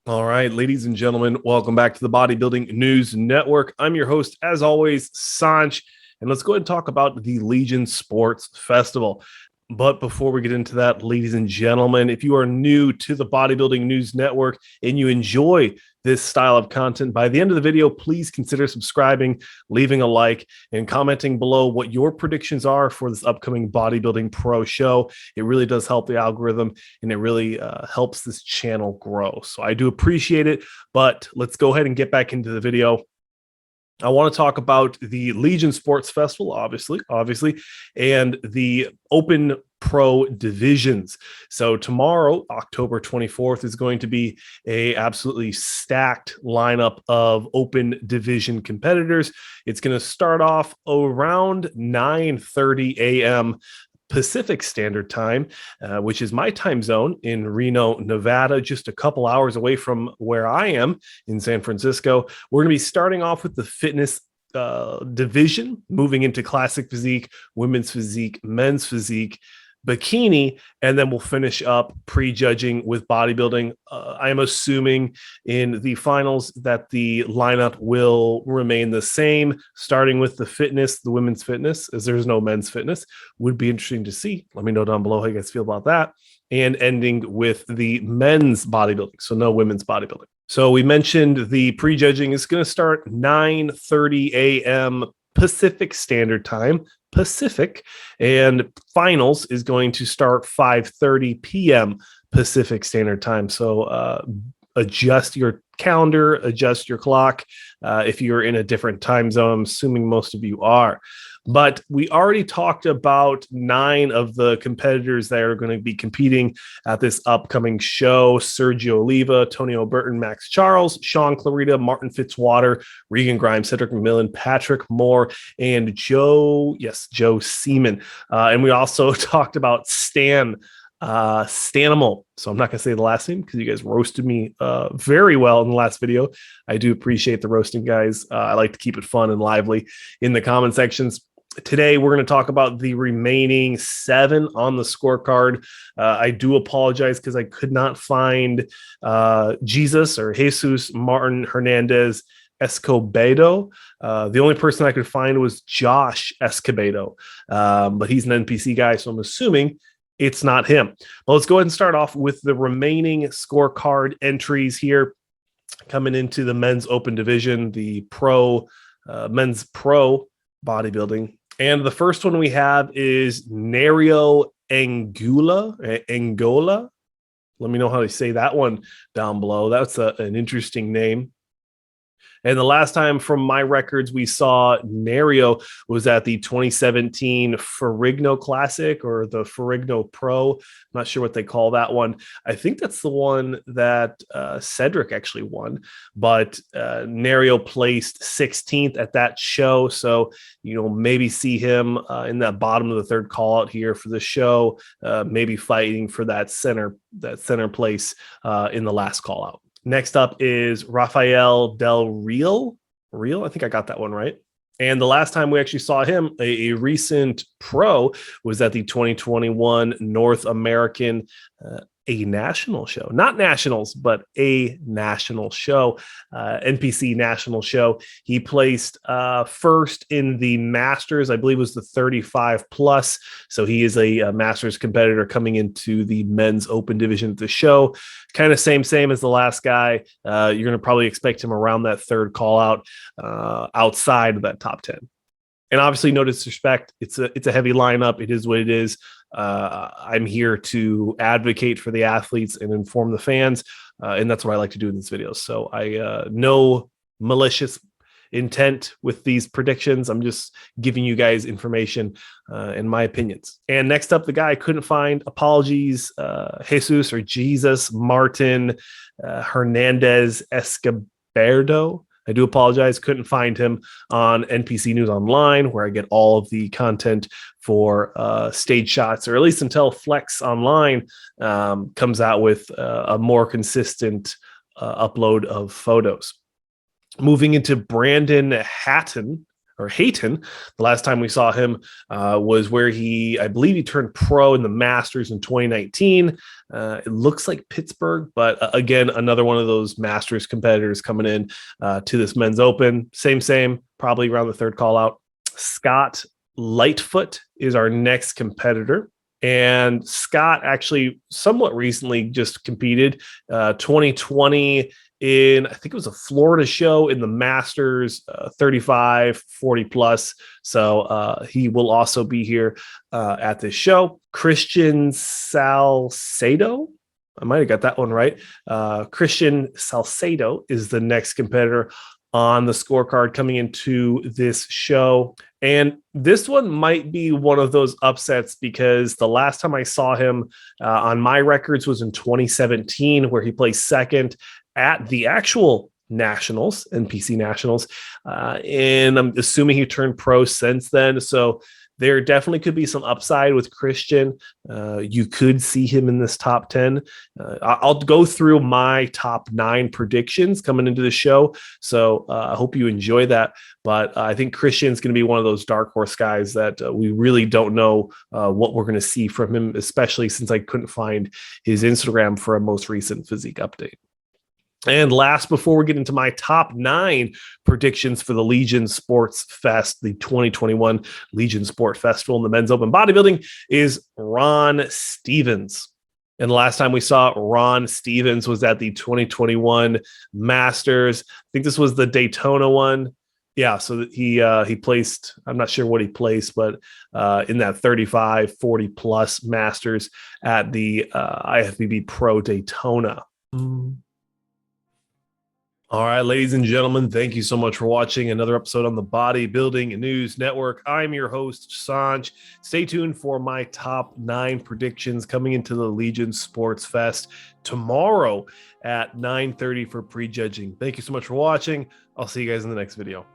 All right, ladies and gentlemen, welcome back to the Bodybuilding News Network. I'm your host, as always, Saunch, and let's go ahead and talk about the Legion Sports Festival. But before we get into that, ladies and gentlemen, if you are new to the Bodybuilding News Network and you enjoy this style of content, by the end of the video, please consider subscribing, leaving a like, and commenting below what your predictions are for this upcoming Bodybuilding Pro show. It really does help the algorithm, and it really helps this channel grow. So I do appreciate it, but let's go ahead and get back into the video. I want to talk about the Legion Sports Festival, obviously, and the Open Pro divisions. So tomorrow, October 24th, is going to be a absolutely stacked lineup of open division competitors. It's going to start off around 9:30 a.m. Pacific Standard Time, which is my time zone in Reno, Nevada, just a couple hours away from where I am in San Francisco. We're going to be starting off with the fitness division, moving into classic physique, women's physique, men's physique, bikini, and then we'll finish up prejudging with bodybuilding. I am assuming in the finals that the lineup will remain the same, starting with the fitness, the women's fitness, as there's no men's fitness. Would be interesting to see. Let me know down below how you guys feel about that. And ending with the men's bodybuilding, so no women's bodybuilding. So we mentioned the prejudging is going to start 9:30 a.m. Pacific Standard Time. Pacific, and finals is going to start 5:30 p.m. Pacific Standard Time. So adjust your calendar, adjust your clock if you're in a different time zone. I'm assuming most of you are. But we already talked about 9 of the competitors that are going to be competing at this upcoming show: Sergio Oliva, Tony O'Burton, Max Charles, Sean Clarita, Martin Fitzwater, Regan Grimes, Cedric McMillan, Patrick Moore, and Joe Seaman. And we also talked about Stanimal. So I'm not going to say the last name because you guys roasted me very well in the last video. I do appreciate the roasting, guys. I like to keep it fun and lively in the comment sections. Today, we're going to talk about the remaining 7 on the scorecard. I do apologize because I could not find Jesus Martin Hernandez Escobedo. The only person I could find was Josh Escobedo, but he's an NPC guy, so I'm assuming it's not him. Well, let's go ahead and start off with the remaining scorecard entries here. Coming into the men's open division, the men's pro bodybuilding. And the first one we have is Nerio Angulo. Let me know how to say that one down below. That's an interesting name. And the last time from my records we saw Nerio was at the 2017 Ferrigno Classic, or the Ferrigno Pro. I'm not sure what they call that one. I think that's the one that Cedric actually won, but Nerio placed 16th at that show. So, maybe see him in that bottom of the third call out here for the show, maybe fighting for that center place in the last call out. Next up is Rafael Del Real. I think I got that one right. And the last time we actually saw him, a recent pro, was at the 2021 North American a national show, not nationals, but a national show, NPC national show. He placed first in the Masters, I believe it was the 35 plus. So he is a Masters competitor coming into the men's open division at the show. Kind of same as the last guy. You're going to probably expect him around that third call out, outside of that top 10. And obviously, no disrespect. It's a heavy lineup. It is what it is. I'm here to advocate for the athletes and inform the fans, and that's what I like to do in these videos. So I no malicious intent with these predictions. I'm just giving you guys information and my opinions. And next up, the guy I couldn't find. Apologies, Jesus Martin Hernandez Escobedo. I do apologize. Couldn't find him on NPC News Online, where I get all of the content for stage shots, or at least until Flex Online comes out with a more consistent upload of photos. Moving into Brandon Hatton. or Hatton. The last time we saw him was where I believe he turned pro in the Masters in 2019. It looks like Pittsburgh, but again, another one of those Masters competitors coming in to this men's open. Same, probably around the third call out. Scott Lightfoot is our next competitor. And Scott actually somewhat recently just competed 2020 in, I think it was a Florida show in the Masters 35, 40 plus. So he will also be here at this show. Christian Salcedo, I might have got that one right. Christian Salcedo is the next competitor on the scorecard coming into this show. And this one might be one of those upsets because the last time I saw him on my records was in 2017, where he placed second at the actual Nationals, NPC Nationals. And I'm assuming he turned pro since then. So there definitely could be some upside with Christian. You could see him in this top 10. I'll go through my top 9 predictions coming into the show. So I hope you enjoy that. But I think Christian's going to be one of those dark horse guys that we really don't know what we're going to see from him, especially since I couldn't find his Instagram for a most recent physique update. And last, before we get into my top 9 predictions for the Legion Sports Fest, the 2021 Legion Sport Festival in the Men's Open Bodybuilding, is Ron Stevens. And the last time we saw Ron Stevens was at the 2021 Masters. I think this was the Daytona one. Yeah, so he placed, I'm not sure what he placed, but in that 35, 40 plus Masters at the ifbb Pro Daytona. All right, ladies and gentlemen, thank you so much for watching another episode on the Bodybuilding News Network. I'm your host, Saunch. Stay tuned for my top 9 predictions coming into the Legion Sports Fest tomorrow at 9:30 for prejudging. Thank you so much for watching. I'll see you guys in the next video.